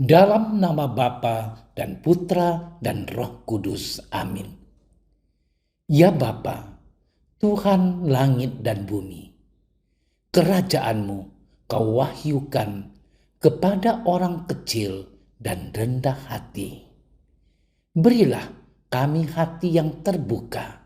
Dalam nama Bapa dan Putra dan Roh Kudus. Amin. Ya Bapa, Tuhan langit dan bumi, kerajaan-Mu Kau wahyukan kepada orang kecil dan rendah hati. Berilah kami hati yang terbuka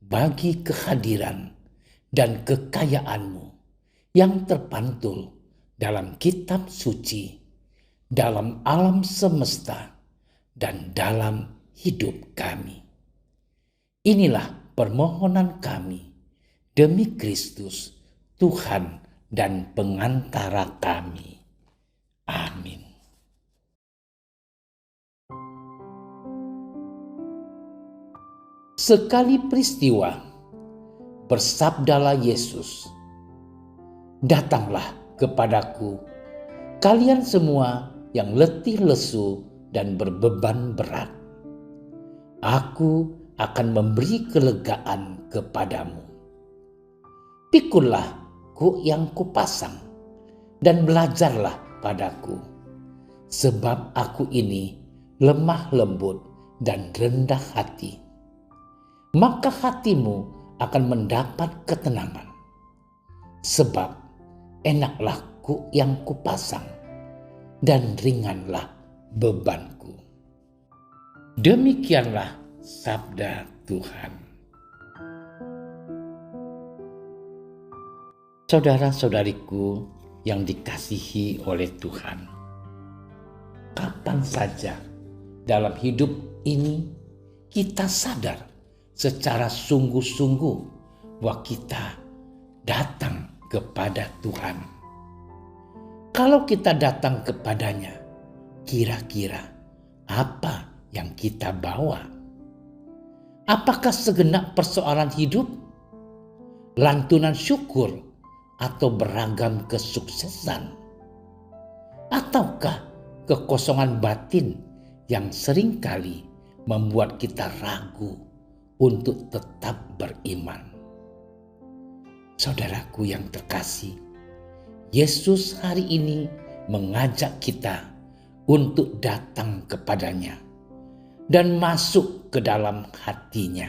bagi kehadiran dan kekayaan-Mu yang terpantul dalam kitab suci, dalam alam semesta, dan dalam hidup kami. Inilah permohonan kami demi Kristus, Tuhan dan pengantara kami. Amin. Sekali peristiwa, bersabdalah Yesus, "Datanglah kepadaku, kalian semua yang letih lesu dan berbeban berat. Aku akan memberi kelegaan kepadamu. Pikullah kuk yang kupasang dan belajarlah padaku, sebab aku ini lemah lembut dan rendah hati. Maka hatimu akan mendapat ketenangan, sebab enaklah kuk yang kupasang dan ringanlah bebanku." Demikianlah sabda Tuhan. Saudara-saudariku yang dikasihi oleh Tuhan, kapan saja dalam hidup ini kita sadar secara sungguh-sungguh bahwa kita datang kepada Tuhan. Kalau kita datang kepadanya, kira-kira apa yang kita bawa? Apakah segenap persoalan hidup, lantunan syukur, atau beragam kesuksesan? Ataukah kekosongan batin yang seringkali membuat kita ragu untuk tetap beriman? Saudaraku yang terkasih, Yesus hari ini mengajak kita untuk datang kepadanya dan masuk ke dalam hatinya.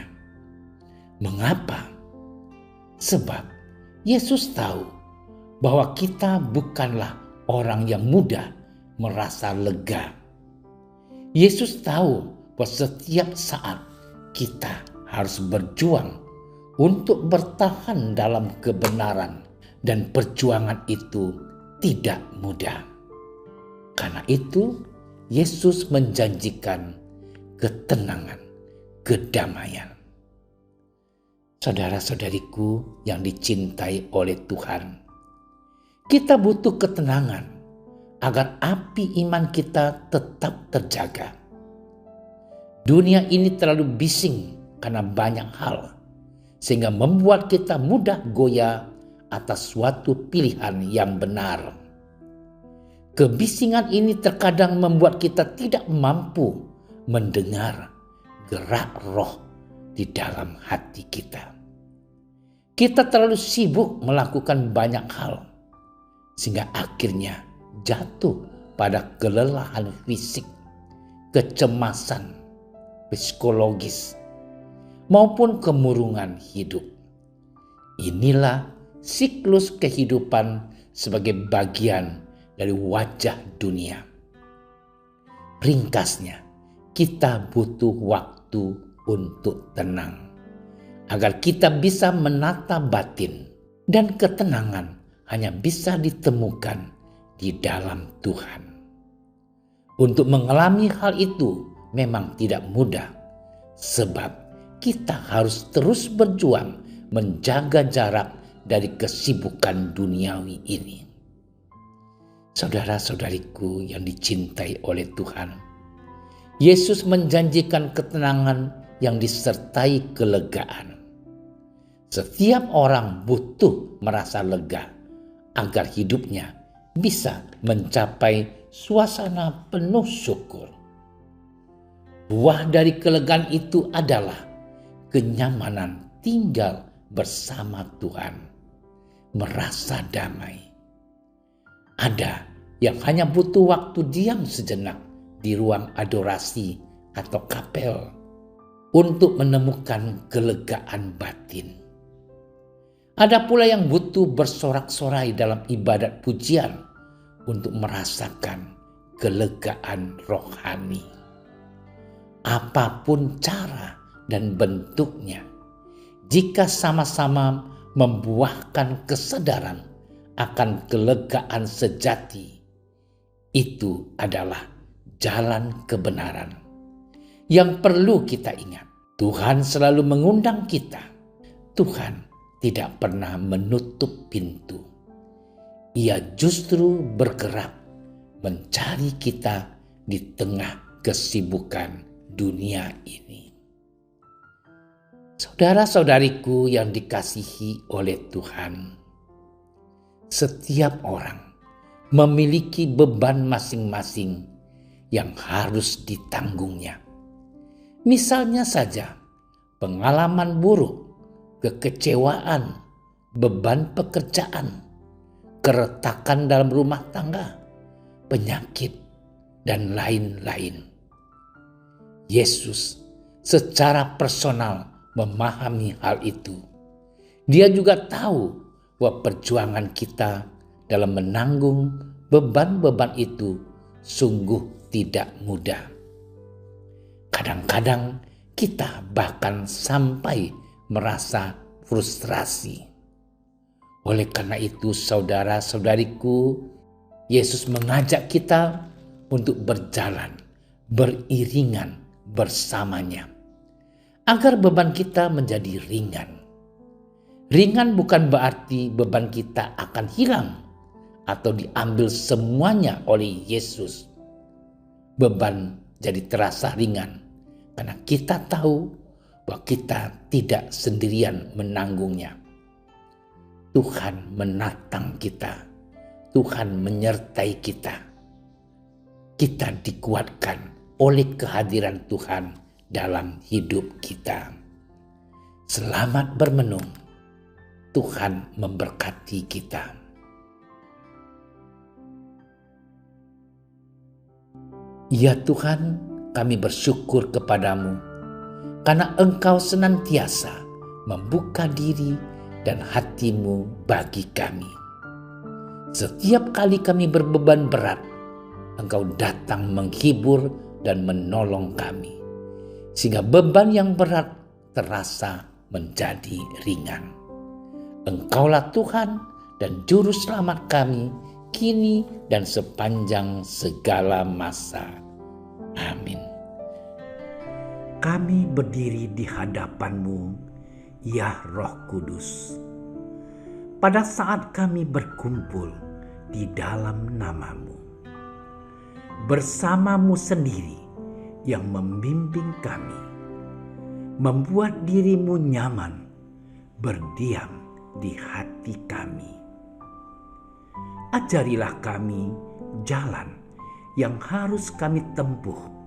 Mengapa? Sebab Yesus tahu bahwa kita bukanlah orang yang mudah merasa lega. Yesus tahu bahwa setiap saat kita harus berjuang untuk bertahan dalam kebenaran, dan perjuangan itu tidak mudah. Karena itu Yesus menjanjikan ketenangan, kedamaian. Saudara-saudariku yang dicintai oleh Tuhan, kita butuh ketenangan agar api iman kita tetap terjaga. Dunia ini terlalu bising karena banyak hal, sehingga membuat kita mudah goyah atas suatu pilihan yang benar. Kebisingan ini terkadang membuat kita tidak mampu mendengar gerak roh di dalam hati kita. Kita terlalu sibuk melakukan banyak hal, sehingga akhirnya jatuh pada kelelahan fisik, kecemasan psikologis, maupun kemurungan hidup. Inilah siklus kehidupan sebagai bagian dari wajah dunia. Ringkasnya, kita butuh waktu untuk tenang, agar kita bisa menata batin, dan ketenangan hanya bisa ditemukan di dalam Tuhan. Untuk mengalami hal itu memang tidak mudah, sebab kita harus terus berjuang menjaga jarak dari kesibukan duniawi ini. Saudara-saudariku yang dicintai oleh Tuhan, Yesus menjanjikan ketenangan yang disertai kelegaan. Setiap orang butuh merasa lega agar hidupnya bisa mencapai suasana penuh syukur. Buah dari kelegaan itu adalah kenyamanan tinggal bersama Tuhan, merasa damai. Ada yang hanya butuh waktu diam sejenak di ruang adorasi atau kapel untuk menemukan kelegaan batin. Ada pula yang butuh bersorak-sorai dalam ibadat pujian untuk merasakan kelegaan rohani. Apapun cara dan bentuknya, jika sama-sama membuahkan kesadaran akan kelegaan sejati, itu adalah jalan kebenaran. Yang perlu kita ingat, Tuhan selalu mengundang kita. Tuhan tidak pernah menutup pintu. Ia justru bergerak mencari kita di tengah kesibukan dunia ini. Saudara-saudariku yang dikasihi oleh Tuhan, setiap orang memiliki beban masing-masing yang harus ditanggungnya. Misalnya saja, pengalaman buruk, kekecewaan, beban pekerjaan, keretakan dalam rumah tangga, penyakit, dan lain-lain. Yesus secara personal memahami hal itu. Dia juga tahu bahwa perjuangan kita dalam menanggung beban-beban itu sungguh tidak mudah. Kadang-kadang kita bahkan sampai merasa frustrasi. Oleh karena itu, saudara-saudariku, Yesus mengajak kita untuk berjalan beriringan bersamanya, agar beban kita menjadi ringan. Ringan bukan berarti beban kita akan hilang atau diambil semuanya oleh Yesus. Beban jadi terasa ringan karena kita tahu bahwa kita tidak sendirian menanggungnya. Tuhan menatang kita, Tuhan menyertai kita. Kita dikuatkan oleh kehadiran Tuhan dalam hidup kita. Selamat bermenung. Tuhan memberkati kita. Ya Tuhan, kami bersyukur kepadamu karena Engkau senantiasa membuka diri dan hatimu bagi kami. Setiap kali kami berbeban berat, Engkau datang menghibur dan menolong kami, sehingga beban yang berat terasa menjadi ringan. Engkaulah Tuhan dan Juru Selamat kami, kini dan sepanjang segala masa. Amin. Kami berdiri di hadapan-Mu, ya Roh Kudus. Pada saat kami berkumpul di dalam nama-Mu, bersama-Mu sendiri yang membimbing kami, membuat diri-Mu nyaman berdiam di hati kami. Ajarilah kami jalan yang harus kami tempuh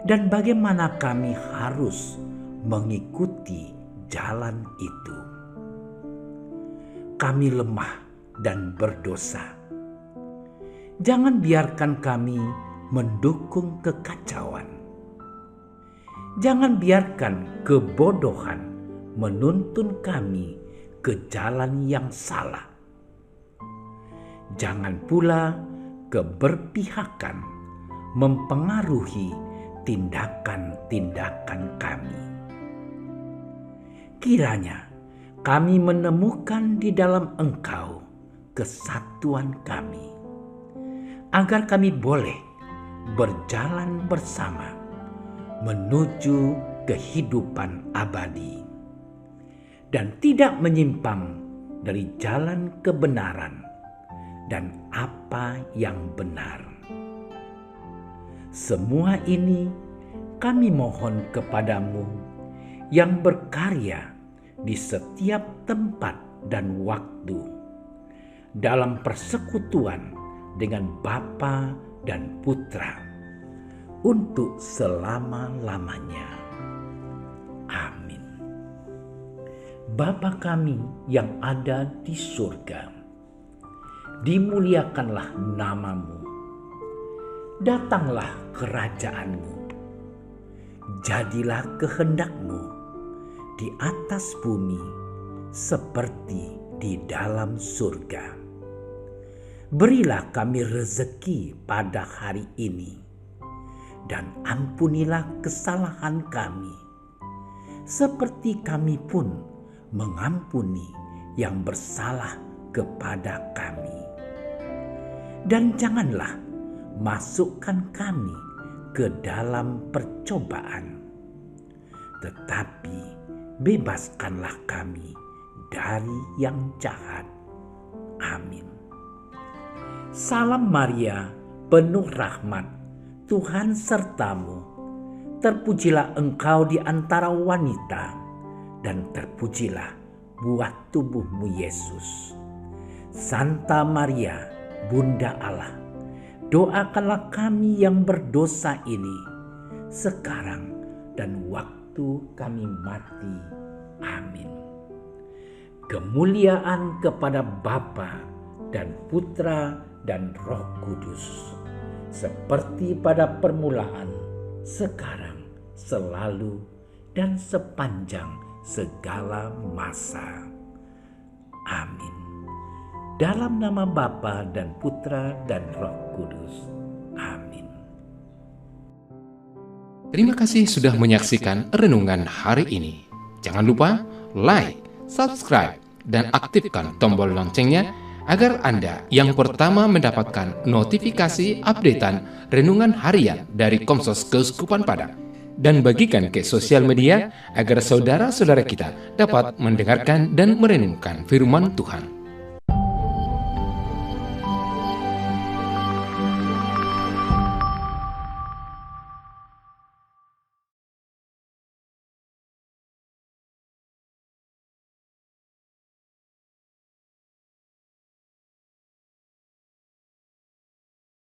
dan bagaimana kami harus mengikuti jalan itu. Kami lemah dan berdosa. Jangan biarkan kami mendukung kekacauan. Jangan biarkan kebodohan menuntun kami ke jalan yang salah. Jangan pula keberpihakan mempengaruhi tindakan-tindakan kami. Kiranya kami menemukan di dalam Engkau kesatuan kami, agar kami boleh berjalan bersama menuju kehidupan abadi dan tidak menyimpang dari jalan kebenaran dan apa yang benar. Semua ini kami mohon kepadamu yang berkarya di setiap tempat dan waktu dalam persekutuan dengan Bapa dan Putra untuk selama-lamanya. Amin. Bapa kami yang ada di surga, dimuliakanlah namamu. Datanglah kerajaanmu. Jadilah kehendakmu di atas bumi seperti di dalam surga. Berilah kami rezeki pada hari ini, dan ampunilah kesalahan kami, seperti kami pun mengampuni yang bersalah kepada kami. Dan janganlah masukkan kami ke dalam percobaan, tetapi bebaskanlah kami dari yang jahat. Amin. Salam Maria, penuh rahmat, Tuhan sertamu. Terpujilah engkau di antara wanita, dan terpujilah buah tubuhmu Yesus. Santa Maria, Bunda Allah, doakanlah kami yang berdosa ini, sekarang dan waktu kami mati. Amin. Kemuliaan kepada Bapa dan Putra dan Roh Kudus, seperti pada permulaan, sekarang, selalu, dan sepanjang segala masa. Amin. Dalam nama Bapa dan Putra dan Roh Kudus. Amin. Terima kasih sudah menyaksikan renungan hari ini. Jangan lupa like, subscribe, dan aktifkan tombol loncengnya agar Anda yang pertama mendapatkan notifikasi updatean renungan harian dari Komsos Keuskupan Padang. Dan bagikan ke sosial media agar saudara-saudara kita dapat mendengarkan dan merenungkan firman Tuhan.